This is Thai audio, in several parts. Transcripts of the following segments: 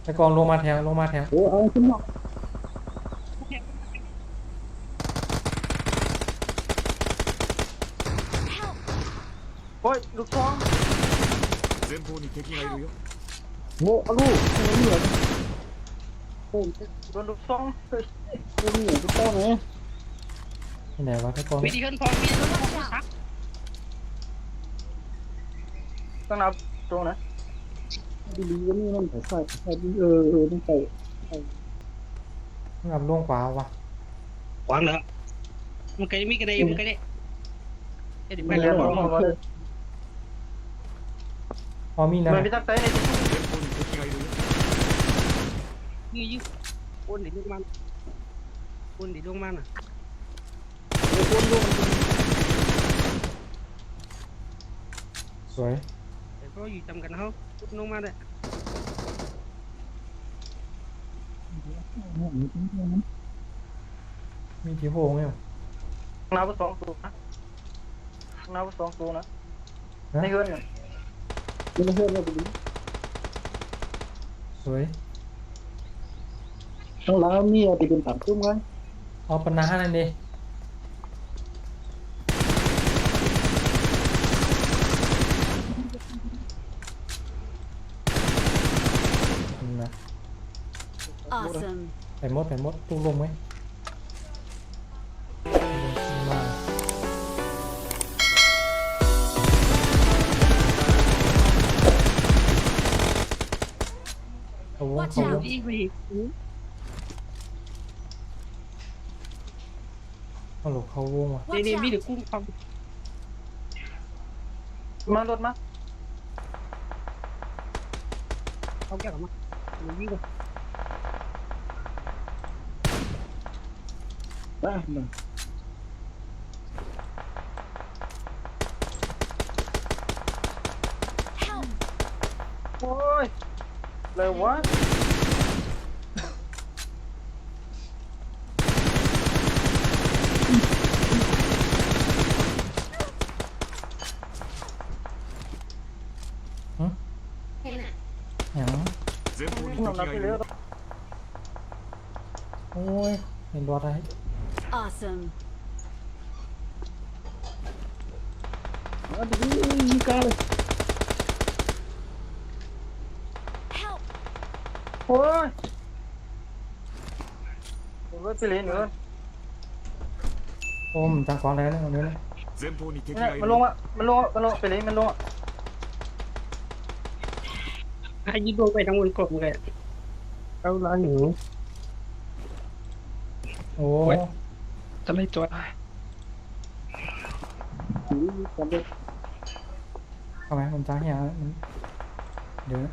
ตะกอนลงมาแถวลงมาแถวโอ้เอาขึ้นมาโอ้ยลูกซอง前方に敵がいるよ。โง่เอาลูกนี่เหรอโอ้ย โดนลูกซองเฮ้ย นี่เหรอทุกต้องไหม ที่ไหนวะตะกอน วิธีขึ้นพอมีแล้วครับ ต้องนับตรงนะ ดีๆก็นี่มันใส่ต้องใส่ งับล่วงขวาวะ ขวางเหรอมันไกลมีกระไดมันไกลได้เดี๋ยวไป ไม่ แล้ เรียน ว หรอกว่า พอมีนะ มันมีทักษะในที่ 前方に敵がいるよ。ยื้อโอนดิลงมันโอนดิลงมันอ่ะ สวย แต่ก็อยู่จำกันเขาลงมาเลย มีที่โพงเนี่ย นับสองตัวนะนับสองตัวนะในเฮือนเนี่ย ไม่เชื่อเราไปดู สวย ข้างหลังมีอะไรเป็นต่างตุ้มกัน เอาปนานั่นดินะ Awesome. ไปหมดตู้ลงไหมมาเขาวง Watch เขาวง out อีกไปอีก เขาหลบเขาวงว่ะ นี่ Watch มี out. เดี๋ยวกุ้งฟัง มารถมา เขาแก้วมาวิ่ง ได้มัน Help. โอ้ยเลยวะ หยัง 前方に敵 นับ が ไป いる เรื่อ よ ย โอ้ยเห็นบอสอะไร Awesome. ดีๆยิงกันเลย Help. โอ้ยเดี๋ยวไปเรียนเงิน โอ้มนจังกอนแล้วเนี่ยเดี๋ยวนี้ 前方に敵 เนี่ย がい มัน る ลง よ。 อ่ะมันลงไปเรียนมันลงอ่ะ ให้ยืดลงไปทางบนกบเลยเอาล้างหนู โอ้ ทำไมตัว กันเลย ทำไมผมจังเหี้ยมันเดี๋ยวนะ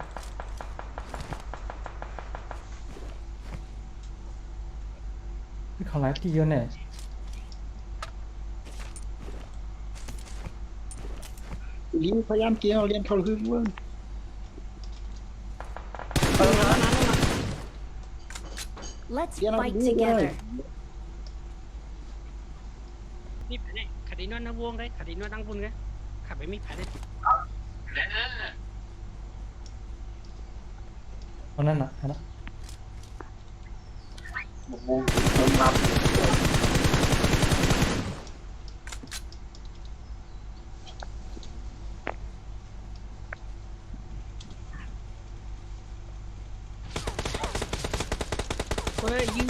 นี่เขาไลฟ์ที่เยอะเนี่ย ลิงพยายามเกี่ยวเรียนเขาคือว่า Let's เกี่ยว fight ดีเลย together. มีแผลเนี่ยคดีนวดนักวงได้คดีนวดนั่งบุญไงขับไปมีแผลเนี่ย เอานั่นน่ะเอานะ เฮ้ยยื้อ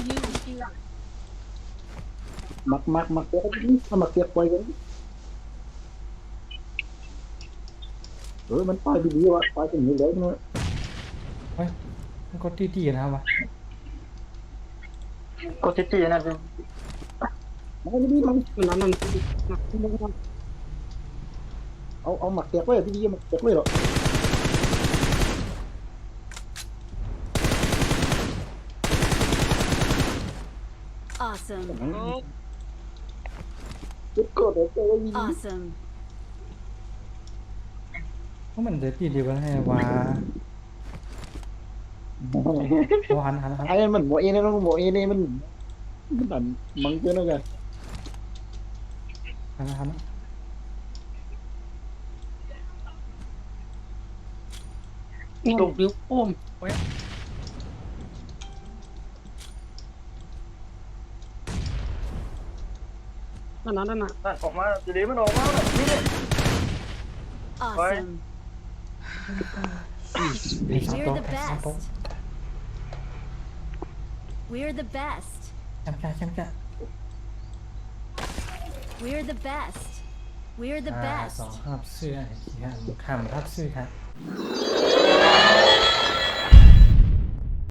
มักเกี่ยวดีถ้ามักเกี่ยวไปกันมันไปดีๆวะไปเป็นอย่างนี้เลยเนาะ เฮ้ยมันก็ตี้ๆนะครับวะ กดจีนะดู มันดีมัน มันนั่น เอาหมักเกี่ยวไว้ดีๆหมักเกี่ยวไว้หรอ Awesome. จุดก็เดี๋ยวเจอยิง Awesome. เพราะมันจะตี้เดียวกันให้ว่าเอาหัน ไอ้มันหมอเอเนี่ยต้องหมอเอเนี่ยมันดันมังเกินแล้วกัน หัน ตกริ้วโป้ม นั่นน่ะ นั่นออกมาจะดีมันออกมาแล้วนี่เนี่ย Awesome. ไอ้สอง We're โต๊ะ the ไอ้สองโต๊ะ best. We're the best. แชมป์จ้าแชมป์จ้า We're the best. We're the ส best. องห้าเสื้อห้ามทับเสื้อครับ